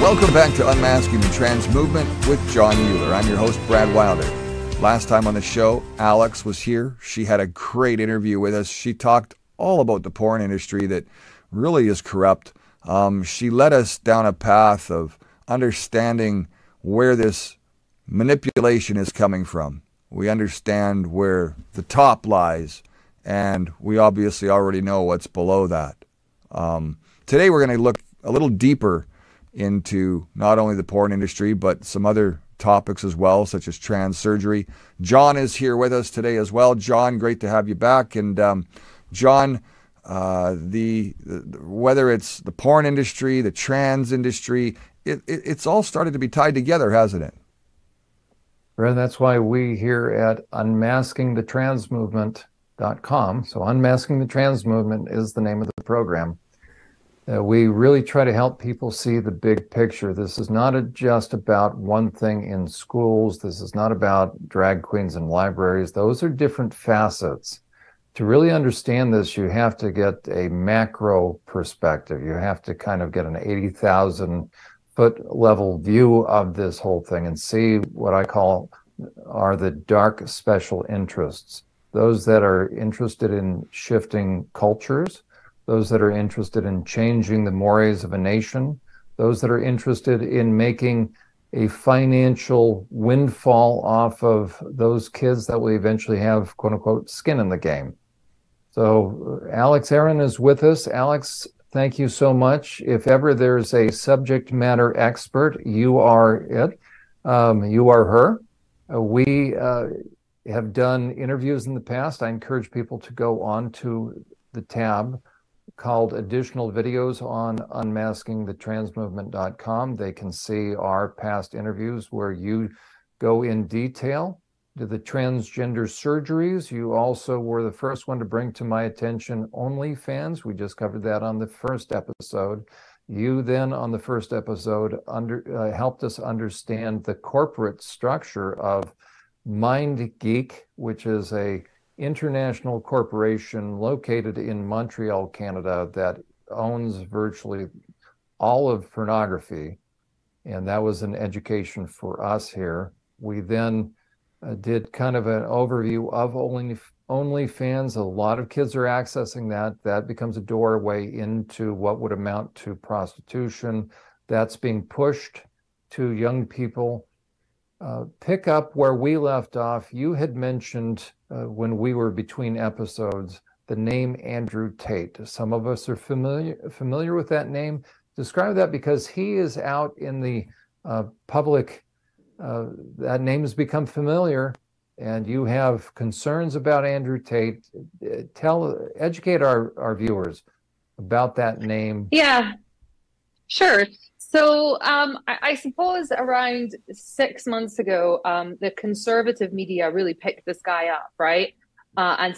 Welcome back to Unmasking the Trans Movement with Jon Uhler. I'm your host, Brad Wilder. Last time on the show, Alix was here. She had a great interview with us. She talked all about the porn industry that really is corrupt. She led us down a path of understanding where this manipulation is coming from. We understand where the top lies, and we obviously already know what's below that. Today we're going to look a little deeper into not only the porn industry, but some other topics as well, such as trans surgery. Jon is here with us today as well. Jon, great to have you back. And Jon, whether it's the porn industry, the trans industry, it's all started to be tied together, hasn't it? And that's why we here at unmaskingthetransmovement.com, so Unmasking the Trans Movement is the name of the program. We really try to help people see the big picture. This is not just about one thing in schools. This is not about drag queens in libraries. Those are different facets. To really understand this, you have to get a macro perspective. You have to kind of get an 80,000-foot level view of this whole thing and see what I call are the dark special interests. Those that are interested in shifting cultures, those that are interested in changing the mores of a nation, those that are interested in making a financial windfall off of those kids that will eventually have, quote unquote, skin in the game. So Alix Aharon is with us. Alix, thank you so much. If ever there's a subject matter expert, you are it. You are her. We have done interviews in the past. I encourage people to go on to the tab called Additional Videos on unmaskingthetransmovement.com. They can see our past interviews where you go in detail to the transgender surgeries. You also were the first one to bring to my attention OnlyFans. We just covered that on the first episode. You then, on the first episode, helped us understand the corporate structure of Mindgeek, which is a international corporation located in Montreal, Canada, that owns virtually all of pornography. And that was an education for us here. We then did kind of an overview of OnlyFans. A lot of kids are accessing that. That becomes a doorway into what would amount to prostitution. That's being pushed to young people. Pick up where we left off. You had mentioned when we were between episodes the name Andrew Tate. Some of us are familiar with that name. Describe that, because he is out in the public. That name has become familiar, and you have concerns about Andrew Tate. Educate our viewers about that name. Yeah, sure. So I suppose around 6 months ago, the conservative media really picked this guy up, right? And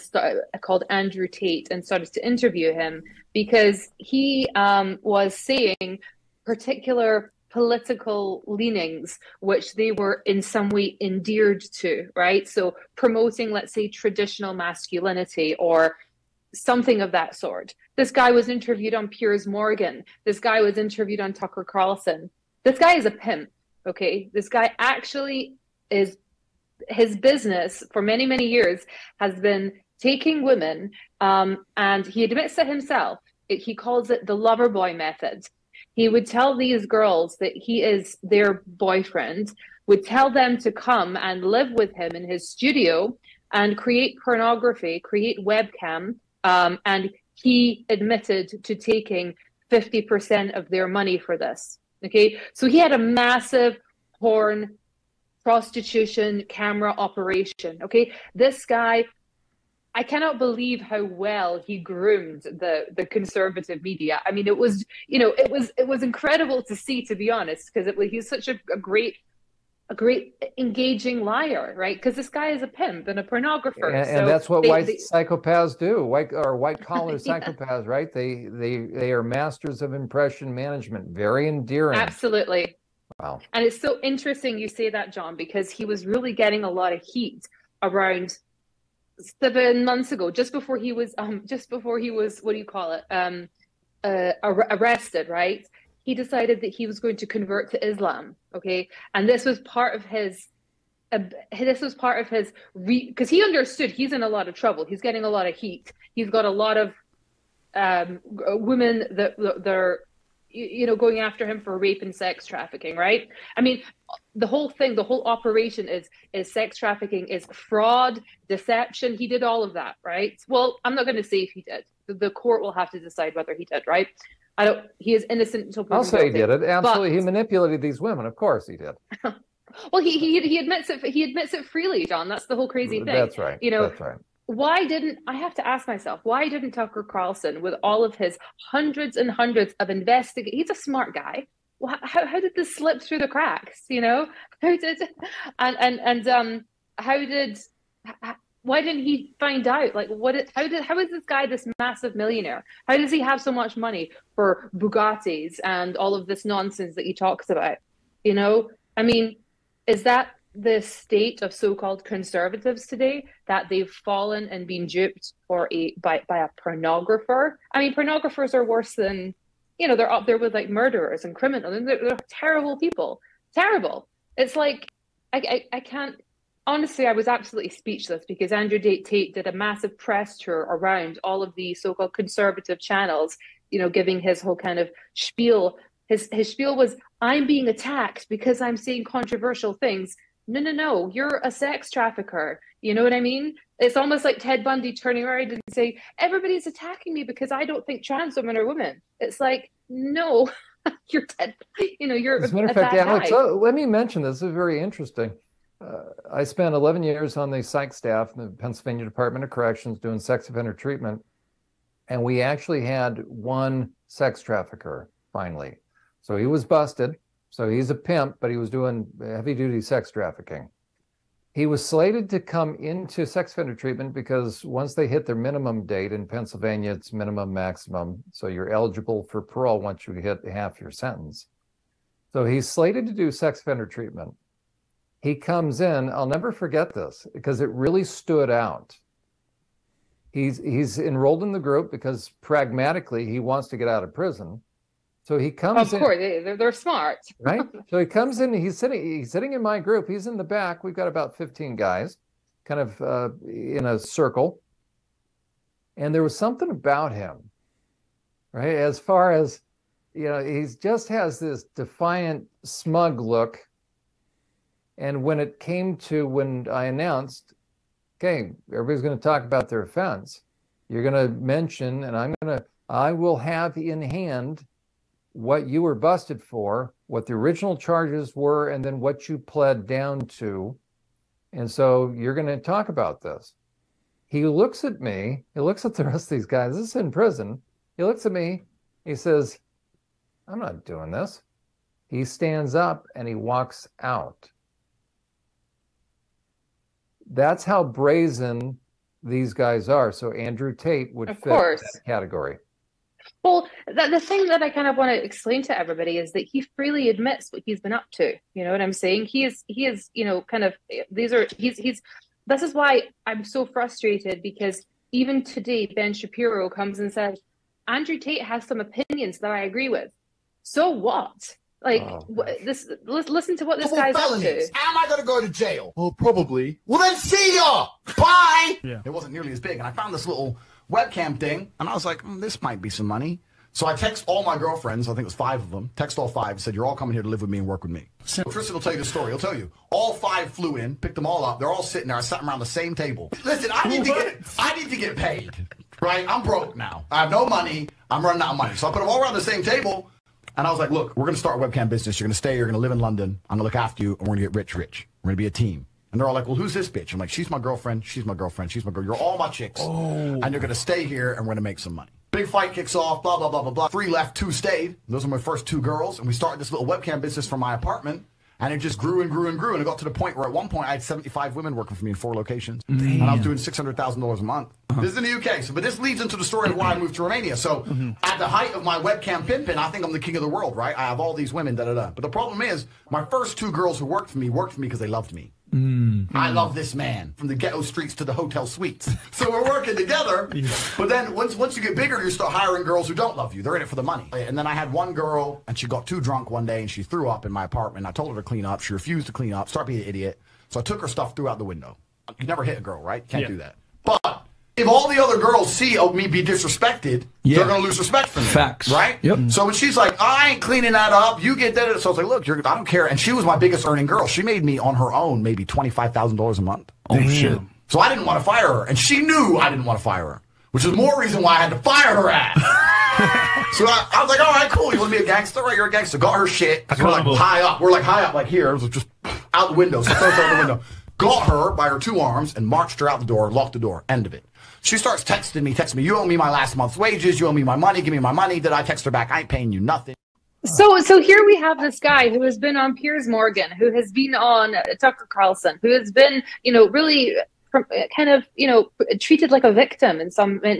called Andrew Tate, and started to interview him because he was saying particular political leanings which they were in some way endeared to, right? So promoting, let's say, traditional masculinity or something of that sort. This guy was interviewed on Piers Morgan. This guy was interviewed on Tucker Carlson. This guy is a pimp, okay? This guy actually is, his business for many, many years has been taking women, and he admits it himself. He calls it the lover boy method. He would tell these girls that he is their boyfriend, would tell them to come and live with him in his studio and create pornography, create webcam, and he admitted to taking 50% of their money for this. Okay, so he had a massive porn prostitution camera operation. Okay, this guy, I cannot believe how well he groomed the conservative media. I mean, it was, it was incredible to see, to be honest, because he's such a great engaging liar, right? Because this guy is a pimp and a pornographer, and that's what white psychopaths do. White collar psychopaths, right? They are masters of impression management. Very endearing. Absolutely. Wow. And it's so interesting you say that, Jon, because he was really getting a lot of heat around 7 months ago, just before he was what do you call it, arrested, right? he decided that he was going to convert to Islam. Okay. And this was part of his, because he understood he's in a lot of trouble. He's getting a lot of heat. He's got a lot of women that they're, going after him for rape and sex trafficking, right? I mean, the whole thing, the whole operation is sex trafficking, is fraud, deception. He did all of that, right? Well, I'm not going to say if he did. The court will have to decide whether he did, right? He is innocent until proven guilty. I'll say he did it. Absolutely. But he manipulated these women. Of course he did. Well, he admits it. He admits it freely, John. That's the whole crazy thing. That's right. That's right. Why didn't I have to ask myself? Why didn't Tucker Carlson, with all of his hundreds and hundreds of he's a smart guy. How did this slip through the cracks? How did why didn't he find out? Like, how is this guy this massive millionaire? How does he have so much money for Bugattis and all of this nonsense that he talks about? I mean, is that the state of so-called conservatives today, that they've fallen and been duped by a pornographer? I mean, pornographers are worse than, they're up there with like murderers and criminals. They're terrible people. Terrible. It's like, I can't, honestly, I was absolutely speechless because Andrew Tate did a massive press tour around all of the so-called conservative channels, giving his whole kind of spiel. His spiel was, I'm being attacked because I'm saying controversial things. No, you're a sex trafficker. You know what I mean? It's almost like Ted Bundy turning around and saying, everybody's attacking me because I don't think trans women are women. It's like, no, you're Ted. You're as a matter of fact, Alex, let me mention this. This is very interesting. I spent 11 years on the psych staff in the Pennsylvania Department of Corrections doing sex offender treatment. And we actually had one sex trafficker finally. So he was busted. So he's a pimp, but he was doing heavy-duty sex trafficking. He was slated to come into sex offender treatment because once they hit their minimum date in Pennsylvania, it's minimum maximum. So you're eligible for parole once you hit half your sentence. So he's slated to do sex offender treatment. He comes in, I'll never forget this because it really stood out. He's enrolled in the group because pragmatically he wants to get out of prison. So he comes in. Of course, they're smart. Right? So he comes in, he's sitting in my group. He's in the back. We've got about 15 guys kind of in a circle. And there was something about him, right? As far as, he just has this defiant, smug look. And when it came to when I announced, okay, everybody's going to talk about their offense, you're going to mention, and I will have in hand what you were busted for, what the original charges were, and then what you pled down to. And so you're going to talk about this. He looks at me, he looks at the rest of these guys, this is in prison. He looks at me, he says, I'm not doing this. He stands up and he walks out. That's how brazen these guys are. So Andrew Tate would fit that category. Well, the thing that I kind of want to explain to everybody is that he freely admits what he's been up to. You know what I'm saying? He is, kind of, this is why I'm so frustrated, because even today, Ben Shapiro comes and says, Andrew Tate has some opinions that I agree with. So what? Like, listen to what this guy's up to. How am I going to go to jail? Well, probably. Well, then see ya! Bye! Yeah. It wasn't nearly as big, and I found this little webcam thing, and I was like, this might be some money. So I text all my girlfriends, I think it was 5 of them, text all 5, said, you're all coming here to live with me and work with me. So Tristan will tell you the story. He'll tell you. All 5 flew in, picked them all up. They're all sitting there. I sat them around the same table. Listen, I need to get paid, right? I'm broke now. I have no money. I'm running out of money. So I put them all around the same table, and I was like, look, we're going to start a webcam business. You're going to stay. You're going to live in London. I'm going to look after you, and we're going to get rich. We're going to be a team. And they're all like, well, who's this bitch? I'm like, she's my girlfriend. She's my girlfriend. She's my girl. You're all my chicks. And you're going to stay here, and we're going to make some money. Big fight kicks off, blah, blah, blah, blah, blah. 3 left, 2 stayed. Those are my first 2 girls. And we started this little webcam business from my apartment. And it just grew and grew and grew. And it got to the point where at one point I had 75 women working for me in 4 locations. Damn. And I was doing $600,000 a month. This is in the UK. But this leads into the story of why I moved to Romania. So at the height of my webcam pimping, I think I'm the king of the world, right? I have all these women, da-da-da. But the problem is, my first 2 girls who worked for me because they loved me. I love this man from the ghetto streets to the hotel suites. So we're working together. But then once you get bigger, you start hiring girls who don't love you. They're in it for the money. And then I had one girl, and she got too drunk one day, and she threw up in my apartment. I told her to clean up. She refused to clean up, started being an idiot. So I took her stuff, threw out the window. You never hit a girl, right? Can't do that. But if all the other girls see me be disrespected, they're going to lose respect for me. Facts. Right? Yep. So when she's like, I ain't cleaning that up, you get that. So I was like, look, I don't care. And she was my biggest earning girl. She made me on her own maybe $25,000 a month. Oh, shit. So I didn't want to fire her. And she knew I didn't want to fire her, which is more reason why I had to fire her ass. So I was like, all right, cool. You want to be a gangster? Right, you're a gangster. Got her shit. We're like high up. We're like high up, like here. It was just out the window. So I threw her out the window. Got her by her two arms and marched her out the door, locked the door. End of it. She starts texting me, you owe me my last month's wages, you owe me my money, give me my money. Did I text her back? I ain't paying you nothing. So here we have this guy who has been on Piers Morgan, who has been on Tucker Carlson, who has been, really treated like a victim in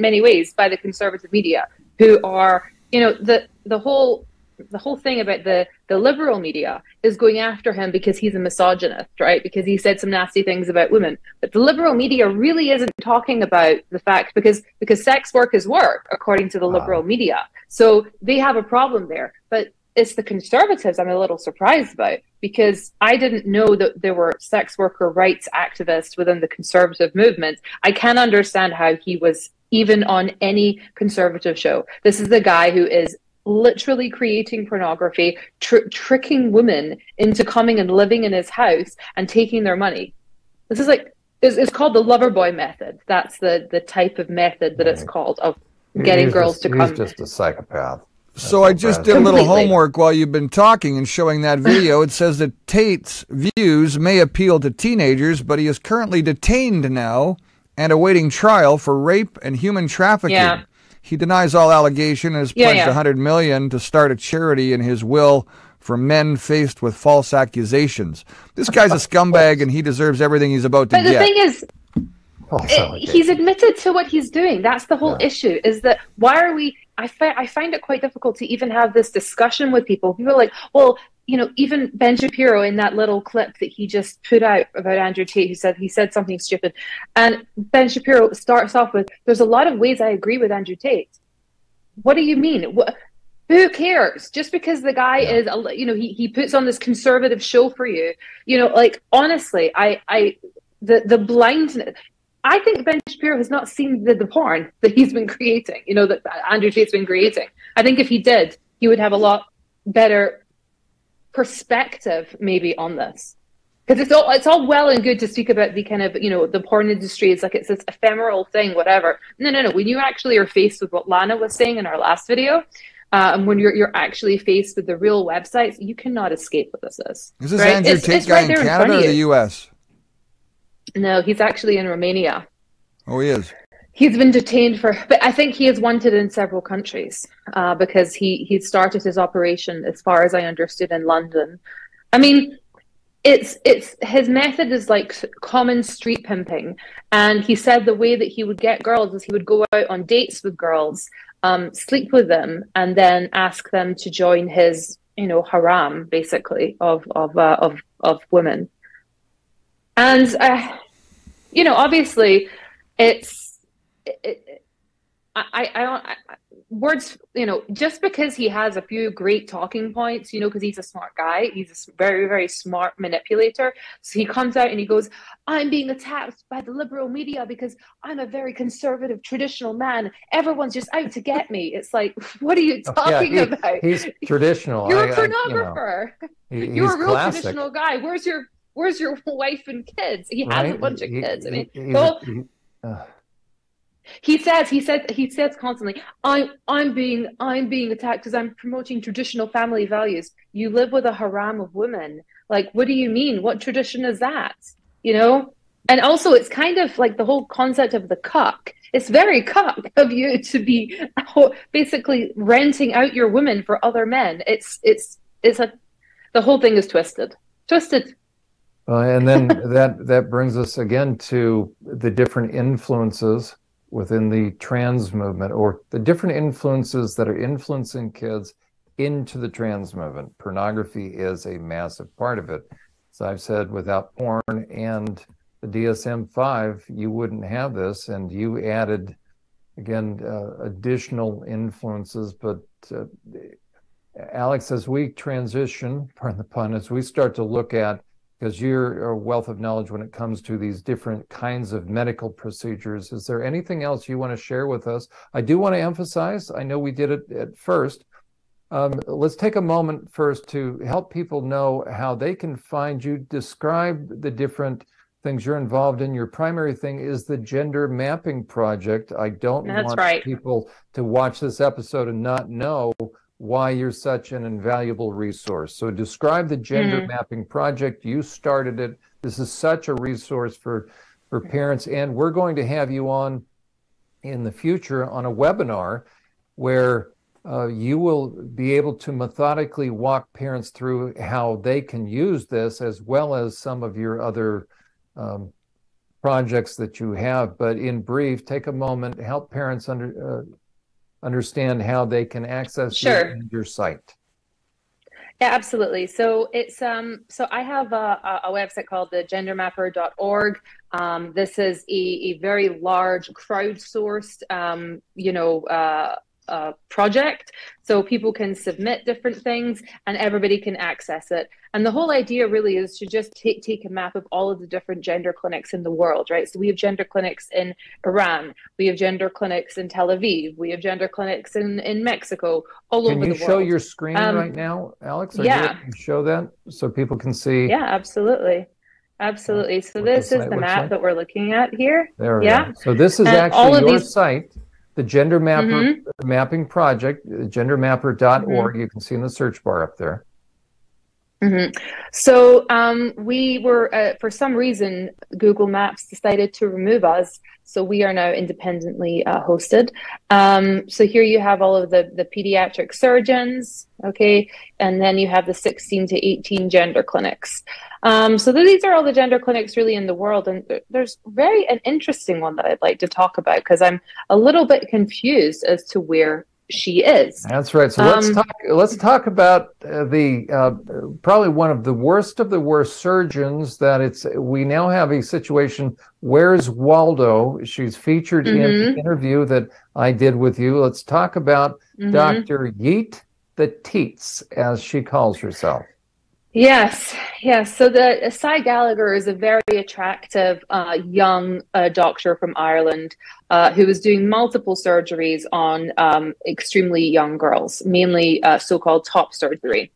many ways by the conservative media, who are, the whole thing about the liberal media is going after him because he's a misogynist, right? Because he said some nasty things about women. But the liberal media really isn't talking about the fact because sex work is work, according to the liberal media. So they have a problem there. But it's the conservatives I'm a little surprised about, because I didn't know that there were sex worker rights activists within the conservative movement. I can't understand how he was even on any conservative show. This is the guy who is literally creating pornography, tricking women into coming and living in his house and taking their money. This is it's called the lover boy method. That's the type of method that it's called, of getting girls to come. He's just a psychopath. So I just did a little homework while you've been talking and showing that video. It says that Tate's views may appeal to teenagers, but he is currently detained now and awaiting trial for rape and human trafficking. Yeah. He denies all allegation and has pledged $100 million to start a charity in his will for men faced with false accusations. This guy's a scumbag, and he deserves everything he's about to get. But the thing is, he's admitted to what he's doing. That's the whole issue, is that why are we... I find it quite difficult to even have this discussion with people. People are like, well, even Ben Shapiro in that little clip that he just put out about Andrew Tate, he said something stupid. And Ben Shapiro starts off with, there's a lot of ways I agree with Andrew Tate. What do you mean? Who cares? Just because the guy is, he puts on this conservative show for you, honestly, the blindness. I think Ben Shapiro has not seen the porn that he's been creating, that Andrew Tate's been creating. I think if he did, he would have a lot better perspective maybe on this, because it's all well and good to speak about the kind of the porn industry is like it's this ephemeral thing, whatever. No, when you actually are faced with what Lana was saying in our last video, and when you're actually faced with the real websites, you cannot escape what this is. Is this Andrew Tate guy in Canada or the US? No, he's actually in Romania. Oh, he is. He's been detained but I think he is wanted in several countries because he started his operation, as far as I understood, in London. I mean, it's his method is like common street pimping, and he said the way that he would get girls is he would go out on dates with girls, sleep with them, and then ask them to join his harem, basically, of women. And obviously, words, just because he has a few great talking points, because he's a smart guy, he's a very, very smart manipulator. So he comes out and he goes, I'm being attacked by the liberal media because I'm a very conservative, traditional man. Everyone's just out to get me. It's like, what are you talking about? He's traditional. You're a pornographer. You're a real classic. traditional guy. Where's your wife and kids? He has a bunch of kids. He says constantly, I'm being attacked because I'm promoting traditional family values. You live with a harem of women. Like, what do you mean? What tradition is that? And also, it's kind of like the whole concept of the cuck. It's very cuck of you to be basically renting out your women for other men. The whole thing is twisted. And then that brings us again to the different influences within the trans movement, or the different influences that are influencing kids into the trans movement. Pornography is a massive part of it. As I've said, without porn and the DSM-5, you wouldn't have this, and you added, again, additional influences. But Alix, as we transition, pardon the pun, as we start to look at, because you're a wealth of knowledge when it comes to these different kinds of medical procedures, is there anything else you want to share with us? I do want to emphasize, I know we did it at first, let's take a moment first to help people know how they can find you. Describe the different things you're involved in. Your primary thing is the Gender Mapping Project. I don't want people to watch this episode and not know why you're such an invaluable resource. So describe the Gender Mapping Project. You started it. This is such a resource for parents, and we're going to have you on in the future on a webinar where you will be able to methodically walk parents through how they can use this, as well as some of your other projects that you have. But in brief, take a moment, help parents understand how they can access your site. Yeah, absolutely. So it's so I have a website called the gendermapper.org. This is a very large crowdsourced project, so people can submit different things and everybody can access it. And the whole idea really is to just take a map of all of the different gender clinics in the world, right? So we have gender clinics in Iran, we have gender clinics in Tel Aviv, we have gender clinics in Mexico, all over the world. Can you show your screen right now, Alix? Yeah. Can you show that so people can see? Yeah, absolutely. Absolutely. So this is the map that we're looking at here. There we go. So this is actually your site. The Gender Mapping Project, gendermapper.org. You can see in the search bar up there. So we were, for some reason, Google Maps decided to remove us. So we are now independently hosted. So here you have all of the pediatric surgeons, okay? And then you have the 16 to 18 gender clinics. So these are all the gender clinics really in the world. And there's an interesting one that I'd like to talk about, because I'm a little bit confused as to where she is. That's right. So let's talk about the probably one of the worst surgeons that we now have a situation. Where's Waldo? She's featured in the interview that I did with you. Let's talk about Dr. Yeet the Teats, as she calls herself. Yes. So the Cy Gallagher is a very attractive young doctor from Ireland who was doing multiple surgeries on extremely young girls, mainly so-called top surgery.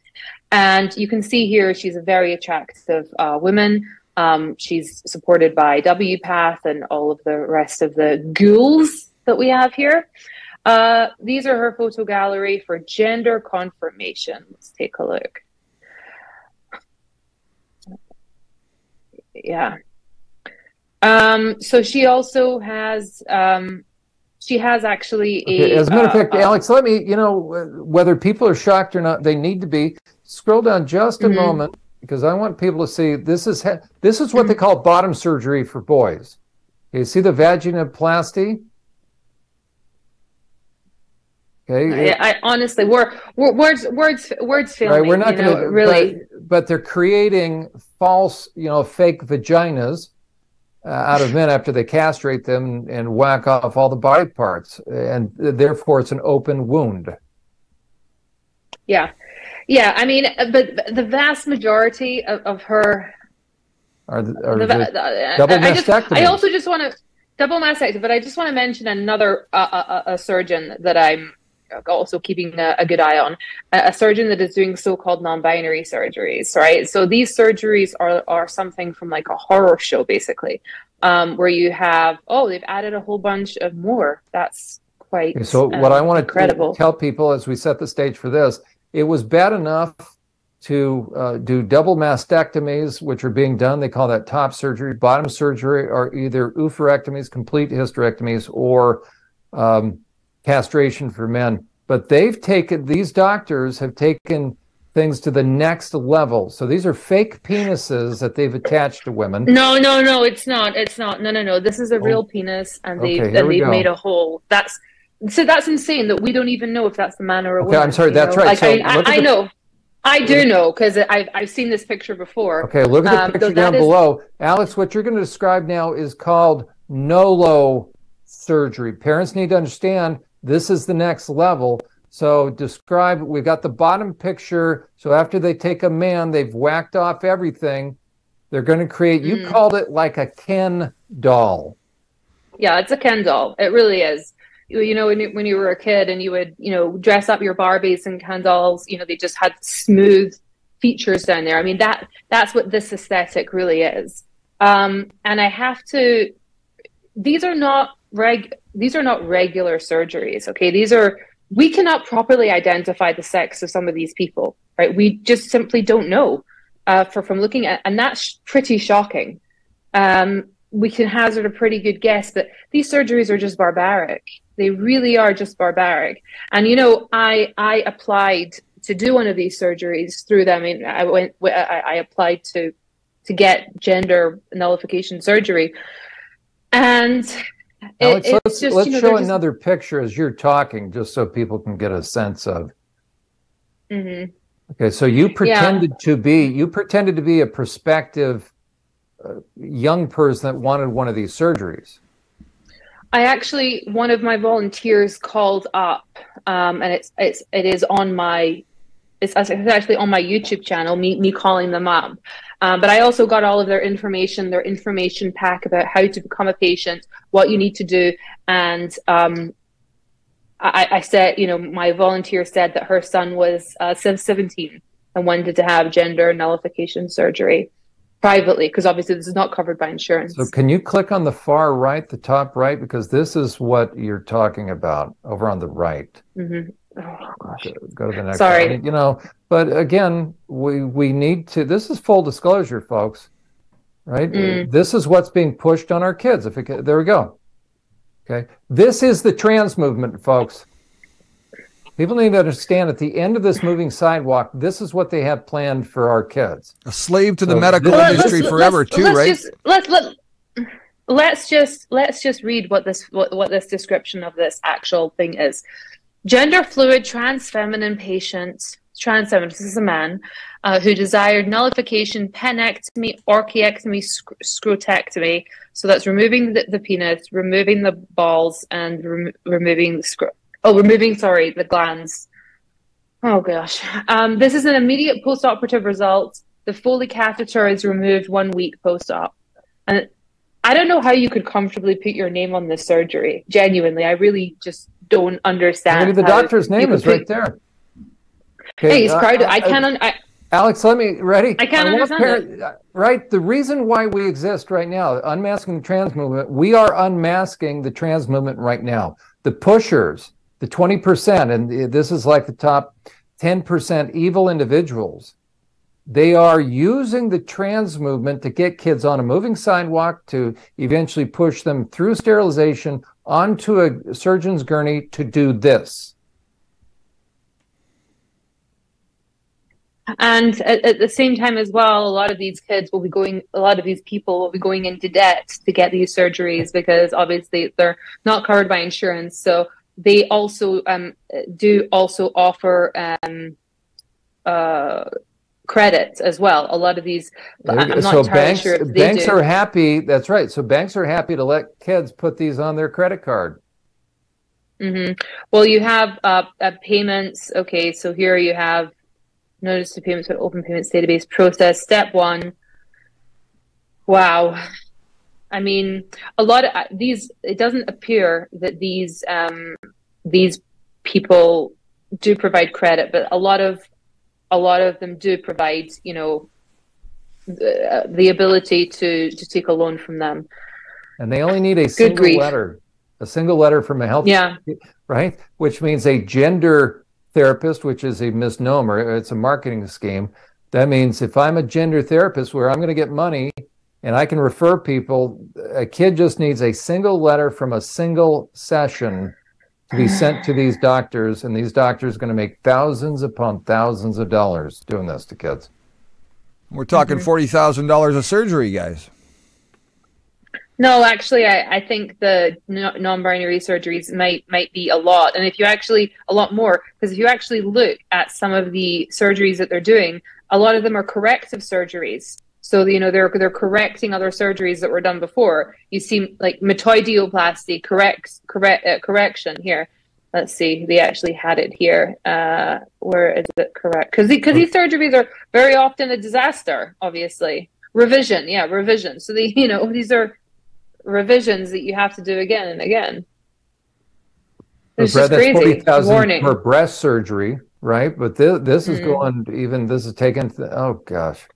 And you can see here she's a very attractive woman. She's supported by WPATH and all of the rest of the ghouls that we have here. These are her photo gallery for gender confirmation. Let's take a look. Yeah. So she also has, actually as a matter of fact, Alix, let me, whether people are shocked or not, they need to be. Scroll down just a moment, because I want people to see this is what they call bottom surgery for boys. Okay, see the vaginoplasty? Okay. I honestly, words failing. Right, we're not going to really, but they're creating false, fake vaginas out of men after they castrate them and whack off all the body parts, and therefore it's an open wound. Yeah. I mean, but the vast majority of her are double mastectomy. I also just want to double mastectomy, but I just want to mention another a surgeon that I'm also keeping a good eye on, a surgeon that is doing so-called non-binary surgeries, right? So these surgeries are something from like a horror show, basically, where you have, they've added a whole bunch of more. That's quite so what I want to tell people as we set the stage for this, it was bad enough to do double mastectomies, which are being done. They call that top surgery. Bottom surgery are either oophorectomies, complete hysterectomies, or castration for men. But these doctors have taken things to the next level. So these are fake penises that they've attached to women. No, it's not. No. This is a real penis, and they've made a hole. That's insane that we don't even know if that's a man or a woman. I'm sorry, that's right. Like, I know. I do know, because I've seen this picture before. Okay, look at the picture down below. Alex, what you're going to describe now is called NOLO surgery. Parents need to understand this is the next level. So describe, we've got the bottom picture. So after they take a man, they've whacked off everything. They're going to create, you called it like a Ken doll. Yeah, it's a Ken doll. It really is. You know, when you were a kid and you would, you know, dress up your Barbies and Ken dolls, you know, they just had smooth features down there. I mean, that's what this aesthetic really is. And I have to, these are not regular surgeries, okay? We cannot properly identify the sex of some of these people, right? We just simply don't know from looking at, and that's pretty shocking. We can hazard a pretty good guess, but these surgeries are just barbaric. They really are just barbaric. And, you know, I applied to do one of these surgeries through them. I mean, I applied to get gender nullification surgery. And Alex, let's show another just picture as you're talking, just so people can get a sense of. Mm-hmm. Okay, so you pretended to be a prospective young person that wanted one of these surgeries. One of my volunteers called up, and it's actually on my YouTube channel, me calling them up. But I also got all of their information pack about how to become a patient, what you need to do. And I said, you know, my volunteer said that her son was 17 and wanted to have gender nullification surgery privately, because obviously this is not covered by insurance. So can you click on the far right, the top right, because this is what you're talking about over on the right. Mm-hmm. Oh gosh. Go to the next Sorry. one. You know, but again, we need to, this is full disclosure, folks, right? This is what's being pushed on our kids. There we go. Okay. This is the trans movement, folks. People need to understand at the end of this moving sidewalk, this is what they have planned for our kids. A slave to the medical industry forever, too, right? Let's just read what this description of this actual thing is. Gender fluid trans feminine patient, this is a man, who desired nullification, penectomy, orchiectomy, scrotectomy. So that's removing the penis, removing the balls, and removing the glands. Oh gosh. This is an immediate post-operative result. The Foley catheter is removed 1 week post-op. And I don't know how you could comfortably put your name on this surgery. Genuinely, I really just don't understand. Maybe the doctor's name is right there. Okay, hey, he's proud of, Alex, ready? I can't understand it. Right, the reason why we exist right now, unmasking the trans movement, we are unmasking the trans movement right now. The pushers, the 20%, and this is like the top 10% evil individuals, they are using the trans movement to get kids on a moving sidewalk, to eventually push them through sterilization onto a surgeon's gurney to do this. And at the same time as well, a lot of these people will be going into debt to get these surgeries, because obviously they're not covered by insurance. So they also do offer credit as well. A lot of these, I'm not entirely sure if they banks are happy. That's right. So banks are happy to let kids put these on their credit card. Mm-hmm. Well, you have payments. Okay, so here you have notice to payments with open payments database process. Step 1. Wow. I mean, a lot of these. It doesn't appear that these people do provide credit, but a lot of them do provide, you know, the ability to take a loan from them. And they only need a single letter from a health, right? Which means a gender therapist, which is a misnomer. It's a marketing scheme. That means if I'm a gender therapist where I'm going to get money and I can refer people, a kid just needs a single letter from a single session to be sent to these doctors, and these doctors are going to make thousands upon thousands of dollars doing this to kids. We're talking $40,000 a surgery, guys. No, actually, I think the non-binary surgeries might be a lot, and if you actually a lot more, because if you actually look at some of the surgeries that they're doing, a lot of them are corrective surgeries. So they're correcting other surgeries that were done before. You see, like metoidioplasty, correction here. Let's see, they actually had it here. Where is it correct? Because these surgeries are very often a disaster. Obviously, revision. So these are revisions that you have to do again and again. It's just that's crazy. Warning for breast surgery, right? But this is going even. This is taken. Oh gosh.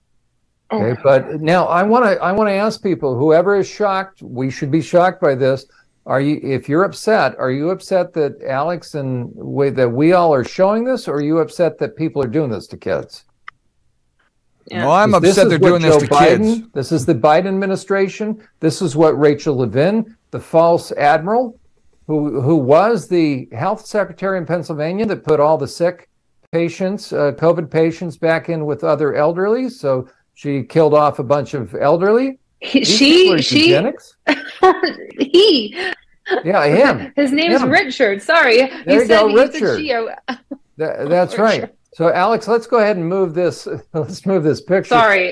Okay, but now I want to ask people. Whoever is shocked, we should be shocked by this. If you're upset, are you upset that Alix and that we all are showing this, or are you upset that people are doing this to kids? Yeah. Well, I'm upset they're doing this to kids. This is the Biden administration. This is what Rachel Levin, the false admiral, who was the health secretary in Pennsylvania that put all the sick patients, COVID patients, back in with other elderly. So she killed off a bunch of elderly. Eugenics? Yeah, him. His name's Richard. Sorry. There you go, Richard. That's right. Richard. So, Alix, let's go ahead and move this. Let's move this picture.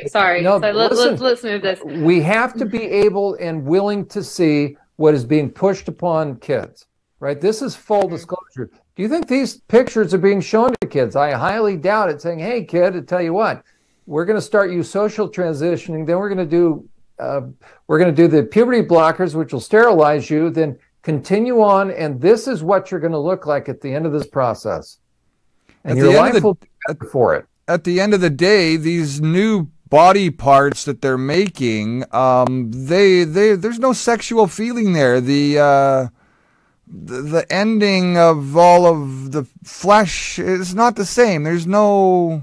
Sorry. No, let's move this. We have to be able and willing to see what is being pushed upon kids, right? This is full disclosure. Do you think these pictures are being shown to kids? I highly doubt it. Saying, "Hey, kid, I tell you what, we're going to start you social transitioning. Then we're going to do the puberty blockers, which will sterilize you. Then continue on, and this is what you're going to look like at the end of this process." And your life will be for it. At the end of the day, these new body parts that they're making, there's no sexual feeling there. The ending of all of the flesh is not the same. There's no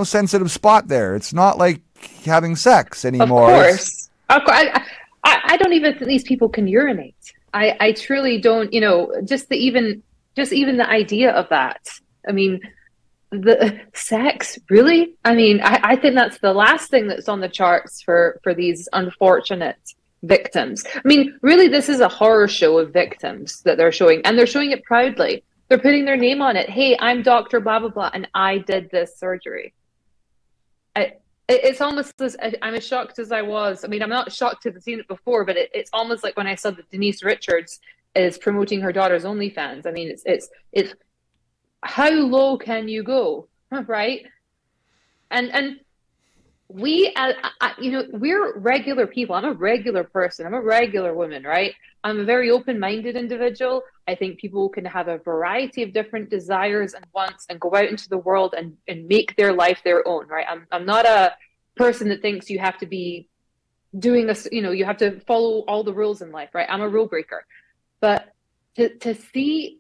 sensitive spot there. It's not like having sex anymore. Of course. I don't even think these people can urinate. I truly don't. Just even the idea of that. I mean, the sex, really? I mean, I think that's the last thing that's on the charts for these unfortunate victims. I mean, really, this is a horror show of victims that they're showing, and they're showing it proudly. They're putting their name on it. Hey, I'm Dr. blah, blah, blah, and I did this surgery. It's almost I'm as shocked as I was. I mean, I'm not shocked to have seen it before, but it's almost like when I saw that Denise Richards is promoting her daughter's OnlyFans. I mean, it's how low can you go, right? And we, we're regular people. I'm a regular person. I'm a regular woman, right? I'm a very open-minded individual. I think people can have a variety of different desires and wants and go out into the world and make their life their own, right? I'm not a person that thinks you have to be doing this, you have to follow all the rules in life, right? I'm a rule breaker. But to see,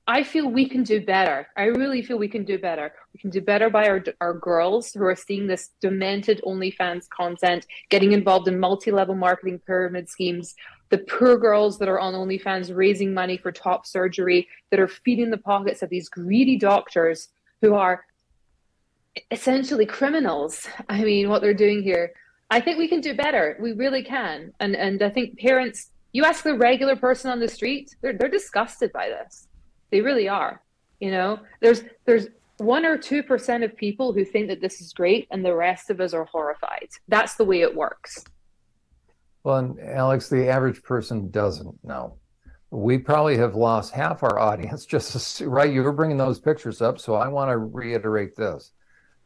I feel we can do better. I really feel we can do better. We can do better by our girls who are seeing this demented OnlyFans content, getting involved in multi-level marketing pyramid schemes, the poor girls that are on OnlyFans raising money for top surgery, that are feeding the pockets of these greedy doctors who are essentially criminals. I mean, what they're doing here. I think we can do better. We really can. And I think parents, you ask the regular person on the street, they're disgusted by this. They really are. There's 1 or 2% of people who think that this is great, and the rest of us are horrified. That's the way it works. Well, and Alix, the average person doesn't know. We probably have lost half our audience right? You were bringing those pictures up, so I want to reiterate this,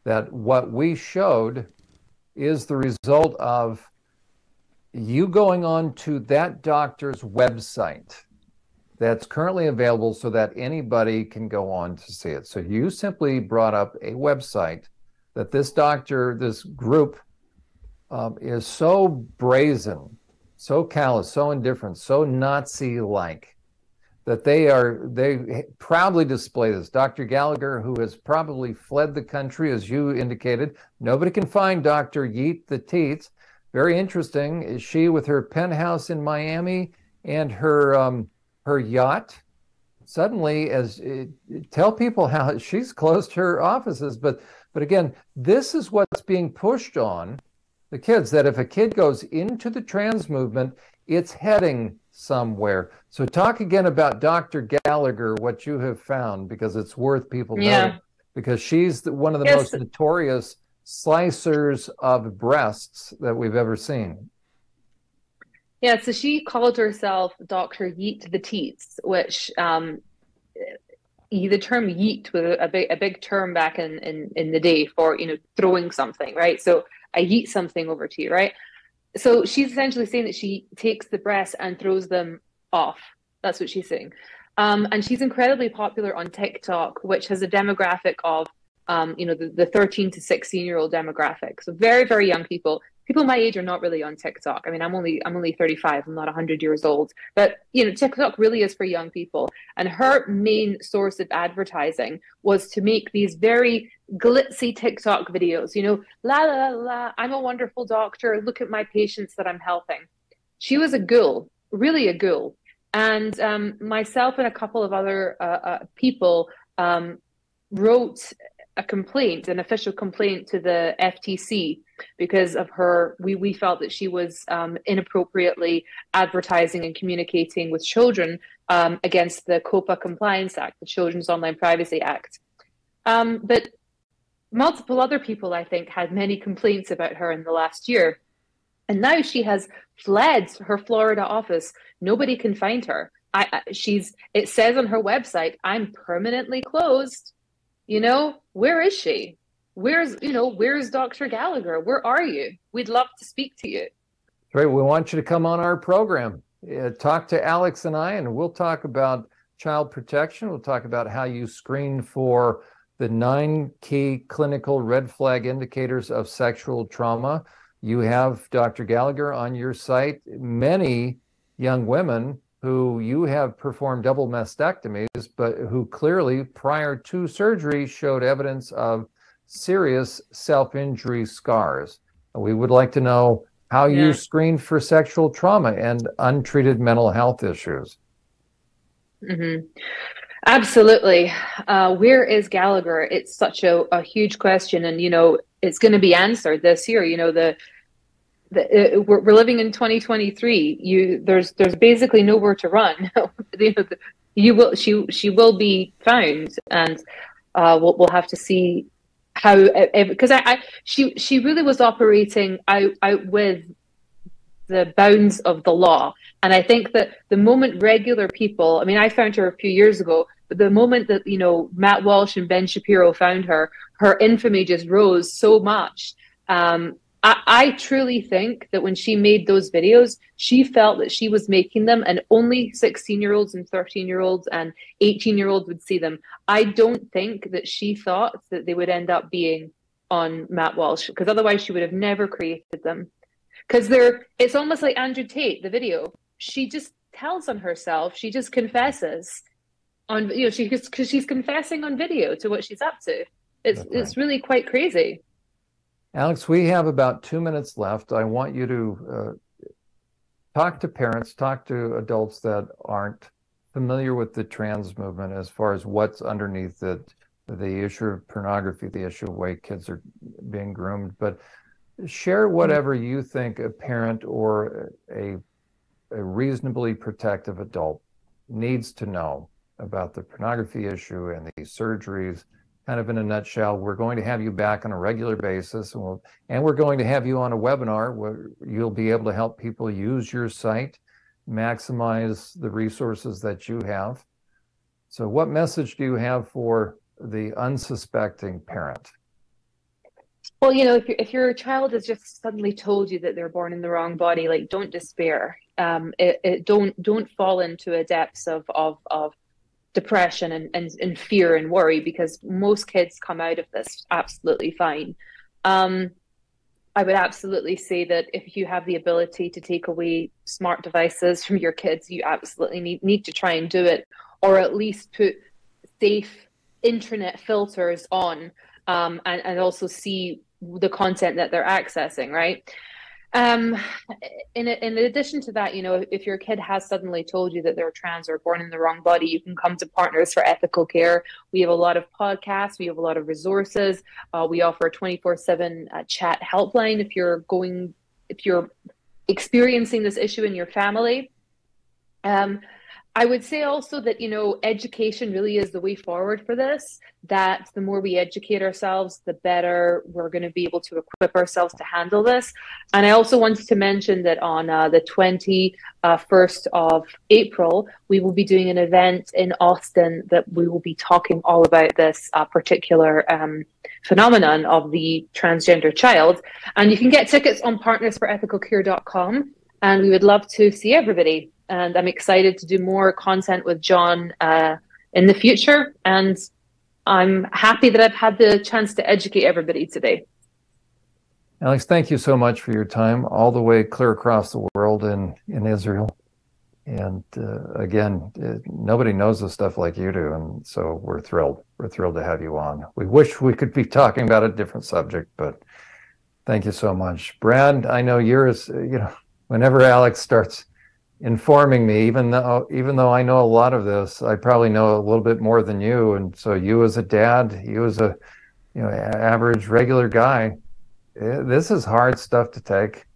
that what we showed is the result of you going on to that doctor's website that's currently available so that anybody can go on to see it. So you simply brought up a website that this doctor, this group, is so brazen, so callous, so indifferent, so Nazi-like, that they proudly display this. Dr. Gallagher, who has probably fled the country, as you indicated, nobody can find Dr. Yeet the Teats. Very interesting. Is she with her penthouse in Miami and her yacht? Suddenly, tell people how she's closed her offices. But again, this is what's being pushed on. the kids, that if a kid goes into the trans movement, it's heading somewhere. So talk again about Dr. Gallagher, what you have found, because it's worth people noting, because she's one of the most notorious slicers of breasts that we've ever seen. Yeah, so she called herself Dr. Yeet the Teats, which the term yeet was a big term back in the day for, throwing something, right? So I yeet something over to you, right? So she's essentially saying that she takes the breasts and throws them off. That's what she's saying. And she's incredibly popular on TikTok, which has a demographic of, the 13 to 16-year-old demographic. So very, very young people. People my age are not really on TikTok. I mean, I'm only 35. I'm not 100 years old. But, TikTok really is for young people. And her main source of advertising was to make these very glitzy TikTok videos, la, la, la, la, I'm a wonderful doctor. Look at my patients that I'm helping. She was a ghoul, really a ghoul. And myself and a couple of other people wrote an official complaint to the FTC because of her. We felt that she was inappropriately advertising and communicating with children against the COPA Compliance Act, the Children's Online Privacy Act. But multiple other people, I think, had many complaints about her in the last year. And now she has fled her Florida office. Nobody can find her. It says on her website, I'm permanently closed. Where is she? Where's Dr. Gallagher? Where are you? We'd love to speak to you. Great. We want you to come on our program. Talk to Alix and I, and we'll talk about child protection. We'll talk about how you screen for the 9 key clinical red flag indicators of sexual trauma. You have Dr. Gallagher on your site. Many young women who you have performed double mastectomies, but who clearly prior to surgery showed evidence of serious self-injury scars. We would like to know how you screen for sexual trauma and untreated mental health issues. Mm-hmm. Absolutely. Where is Gallagher? It's such a huge question, and it's going to be answered this year. We're living in 2023. There's basically nowhere to run. She will be found, and we'll have to see how, because she really was operating out with the bounds of the law. And I think that the moment regular people, I mean, I found her a few years ago, but the moment that, Matt Walsh and Ben Shapiro found her infamy just rose so much. I truly think that when she made those videos, she felt that she was making them and only 16-year-olds and 13-year-olds and 18-year-olds would see them. I don't think that she thought that they would end up being on Matt Walsh, because otherwise she would have never created them. Because it's almost like Andrew Tate, the video. She just tells on herself. She just confesses on, because she's confessing on video to what she's up to. It's really quite crazy. Alix, we have about 2 minutes left. I want you to talk to parents, talk to adults that aren't familiar with the trans movement as far as what's underneath it, the issue of pornography, the issue of way kids are being groomed. But share whatever you think a parent or a reasonably protective adult needs to know about the pornography issue and the surgeries. Kind of in a nutshell. We're going to have you back on a regular basis, and we're going to have you on a webinar where you'll be able to help people use your site, maximize the resources that you have. So what message do you have for the unsuspecting parent? Well, if your child has just suddenly told you that they're born in the wrong body, like, don't despair. Don't fall into a depths of depression and fear and worry, because most kids come out of this absolutely fine. I would absolutely say that if you have the ability to take away smart devices from your kids, you absolutely need to try and do it, or at least put safe internet filters on, and also see the content that they're accessing, right? Um, in addition to that, if your kid has suddenly told you that they're trans or born in the wrong body, you can come to Partners for Ethical Care. We have a lot of podcasts. We have a lot of resources. We offer a 24/7 chat helpline if you're experiencing this issue in your family. I would say also that, education really is the way forward for this, that the more we educate ourselves, the better we're going to be able to equip ourselves to handle this. And I also wanted to mention that on the 21st of April, we will be doing an event in Austin that we will be talking all about this particular phenomenon of the transgender child. And you can get tickets on partnersforethicalcare.com, and we would love to see everybody. And I'm excited to do more content with Jon in the future. And I'm happy that I've had the chance to educate everybody today. Alix, thank you so much for your time, all the way clear across the world in Israel. And again, nobody knows this stuff like you do. And so we're thrilled. We're thrilled to have you on. We wish we could be talking about a different subject, but thank you so much. Brad, I know you're as, whenever Alix starts informing me, even though I know a lot of this, I probably know a little bit more than you. And so you as a dad, you as a average regular guy, this is hard stuff to take.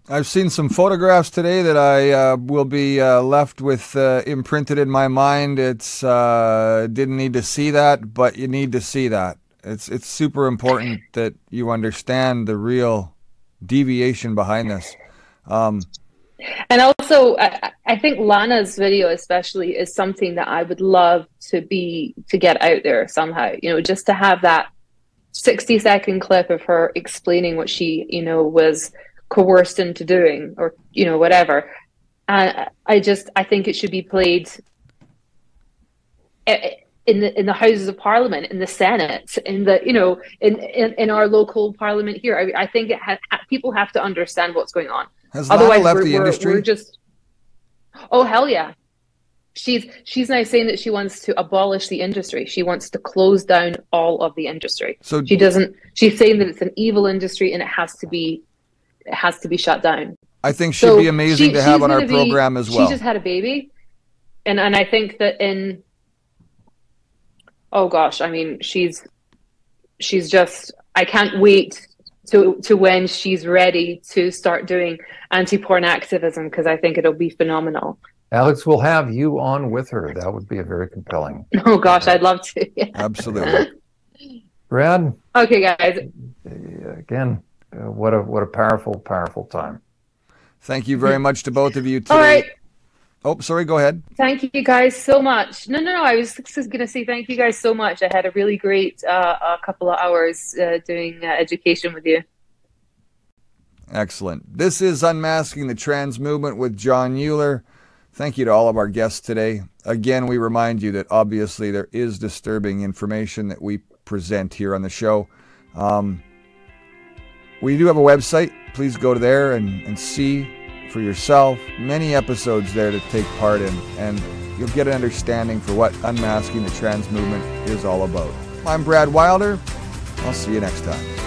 I've seen some photographs today that I will be left with imprinted in my mind. It's didn't need to see that, but you need to see that. It's super important that you understand the real deviation behind this. And also, I think Lana's video especially is something that I would love to get out there somehow, just to have that 60-second clip of her explaining what she, was coerced into doing, or, whatever. And I think it should be played in the Houses of Parliament, in the Senate, in the, in our local parliament here. I think people have to understand what's going on. Has Lana left the industry? We're just, oh hell yeah! She's now saying that she wants to abolish the industry. She wants to close down all of the industry. So she doesn't. She's saying that it's an evil industry and it has to be shut down. I think she'd be amazing to have on our program as well. She just had a baby, and I think that oh gosh, I mean, she's just. I can't wait to when she's ready to start doing anti-porn activism, because I think it'll be phenomenal. Alix, we'll have you on with her. That would be a very compelling. Oh gosh, I'd love to. Yeah. Absolutely. Brad. Okay, guys. Again, what a powerful time. Thank you very much to both of you today. All right. Oh, sorry, go ahead. Thank you guys so much. No, I was just going to say thank you guys so much. I had a really great a couple of hours doing education with you. Excellent. This is Unmasking the Trans Movement with Jon Uhler. Thank you to all of our guests today. Again, we remind you that obviously there is disturbing information that we present here on the show. We do have a website. Please go to there and see for yourself. Many episodes there to take part in, and you'll get an understanding for what Unmasking the Trans Movement is all about. I'm Brad Wilder. I'll see you next time.